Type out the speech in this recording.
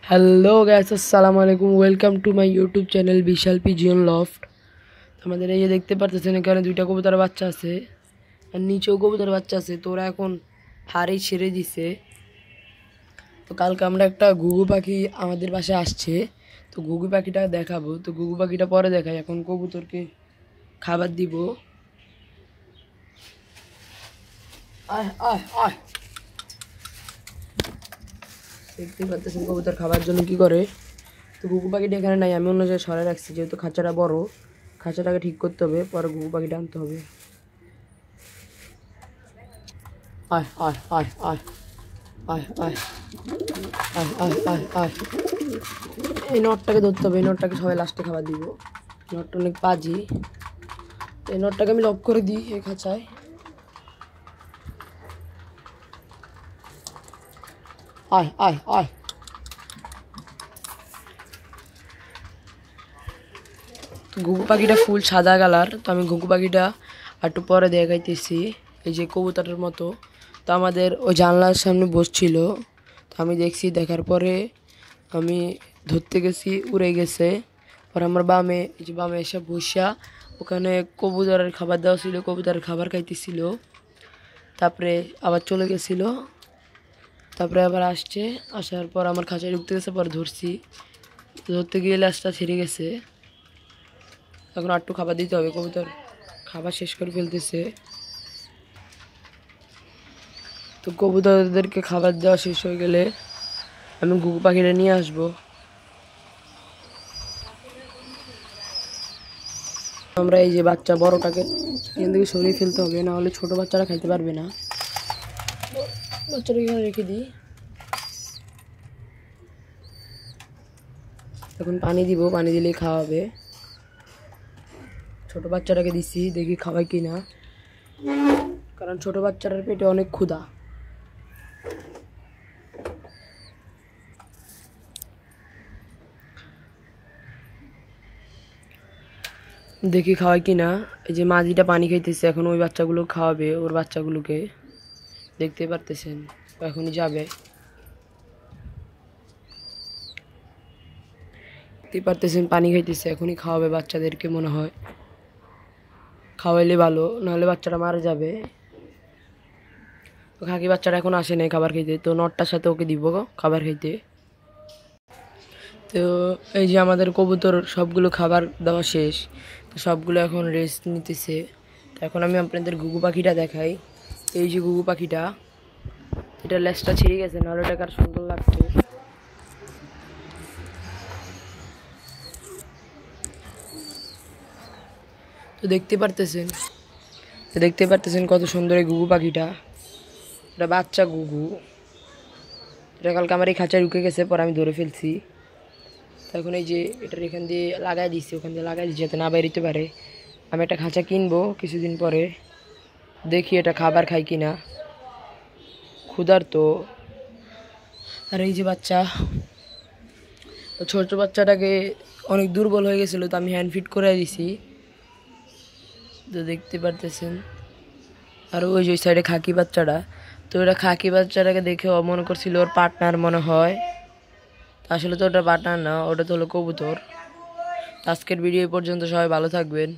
Hello guys, আসসালামু আলাইকুম। Welcome to my YouTube channel Bishal pigeon loft. আমাদের এই যে দেখতে পারতেছেন এখানে দুইটা কবুতরের বাচ্চা আছে আর নিচেও কবুতরের বাচ্চা আছে। তো ওরা এখন হাড়ি ছেড়ে দিছে। তো কালকে আমরা একটা ঘুঘু পাখি আমাদের বাসায় আসছে, তো ঘুঘু পাখিটা দেখাবো। তো ঘুঘু পাখিটা পরে দেখাই, এখন কবুতরকে খাবার দিব। আয় আয় আয়, দেখতে পাচ্ছেন কবুতর খাবার জন্য কি করে। তো ঘুঘু পাখিটা এখানে নাই, আমি অন্য জায়গায় সরাই রাখছি, যেহেতু খাঁচাটা বড়। খাঁচাটাকে ঠিক করতে হবে, পরে ঘুঘু পাখিটা আনতে হবে। আয় আয় আয় আয় আয় আয় আয় আয় আয় আয়, এই নটটাকে ধরতে হবে। এই নটটাকে সবাই লাস্টে খাবার দিব। নটটা অনেক পাজি। এই নটটাকে আমি লক করে দিই এই খাঁচায়। আয় আয় আয়, ঘুঘু পাখিটা ফুল সাদা কালার। তো আমি ঘুঘু পাখিটা একটু পরে দেখাইতেছি। এই যে কবুতরের মতো, তো আমাদের ওই জানলার সামনে বসছিল। তো আমি দেখছি, দেখার পরে আমি ধরতে গেছি, উড়ে গেছে। পরে আমার বামে, এই যে বামে এসে বসা, ওখানে কবুতরের খাবার দেওয়া ছিল, কবুতরের খাবার খাইতেছিল। তারপরে আবার চলে গেছিল, তারপরে আবার আসছে। আসার পর আমার খাঁচায় ঢুকতে গেছে, পরে ধরছি। ধরতে গিয়ে লাশটা ছেড়ে গেছে। এখন একটু খাবার দিতে হবে, কবুতর খাবার শেষ করে ফেলতেছে। তো কবুতরদেরকে খাবার দেওয়া শেষ হয়ে গেলে আমি ঘুঘু পাখিটা নিয়ে আসবো। আমরা এই যে বাচ্চা বড়টাকে এখান থেকে সরিয়ে ফেলতে হবে, না হলে ছোট বাচ্চারা খাইতে পারবে না। বাচ্চাটা এখানে রেখে দিই। এখন পানি দিব, পানি দিলেই খাওয়াবে। ছোট বাচ্চাটাকে দিচ্ছি, দেখি খাওয়াই কি না, কারণ ছোট বাচ্চাটার পেটে অনেক ক্ষুধা। দেখি খাওয়াই কি না। এই যে মাঝিটা পানি খাইতেছে, এখন ওই বাচ্চাগুলো খাওয়াবে ওর বাচ্চাগুলোকে। দেখতে পারতেছেন এখনই যাবে। দেখতে পারতেছেন পানি খাইতেছে, এখনই খাওয়াবে বাচ্চাদেরকে মনে হয়। খাওয়াইলে ভালো, নাহলে বাচ্চাটা মারা যাবে। তো খাকি বাচ্চাটা এখন আসে নাই খাবার খাইতে, তো নটটার সাথে ওকে দিব খাবার খাইতে। তো এই যে আমাদের কবুতর সবগুলো খাবার দেওয়া শেষ, তো সবগুলো এখন রেস্ট নিতেছে। তো এখন আমি আপনাদের ঘুঘু পাখিটা দেখাই। এই যে ঘুঘু পাখিটা, এটা লেজটা ছিঁড়ে গেছে, নাহলে এটা কার সুন্দর লাগছে। তো দেখতে পারতেছেন কত সুন্দর এই ঘুঘু পাখিটা। এটা বাচ্চা ঘুঘু। এটা কালকে আমার এই খাঁচায় ঢুকে গেছে, পরে আমি ধরে ফেলছি। তো এখন এই যে এটার এখান দিয়ে লাগাই দিচ্ছি, ওখান দিয়ে লাগাই দিচ্ছি যাতে না বেরোতে পারে। আমি একটা খাঁচা কিনবো কিছুদিন পরে, দেখি এটা খাবার খাই কিনা, ক্ষুধার্ত। আর এই যে বাচ্চা, ছোট বাচ্চাটাকে অনেক দুর্বল হয়ে গেছিলো, তো আমি হ্যান্ড ফিট করে দিছি। তো দেখতে পারতেছেন। আর ওই যে ওই সাইডে খাকি বাচ্চাটা, তো ওটা খাকি বাচ্চাটাকে দেখে ও মনে করছিল ওর পার্টনার মনে হয়। আসলে তো ওটা পার্টনার না, ওটা তো হলো কবুতর। আজকের ভিডিও পর্যন্ত, সবাই ভালো থাকবেন।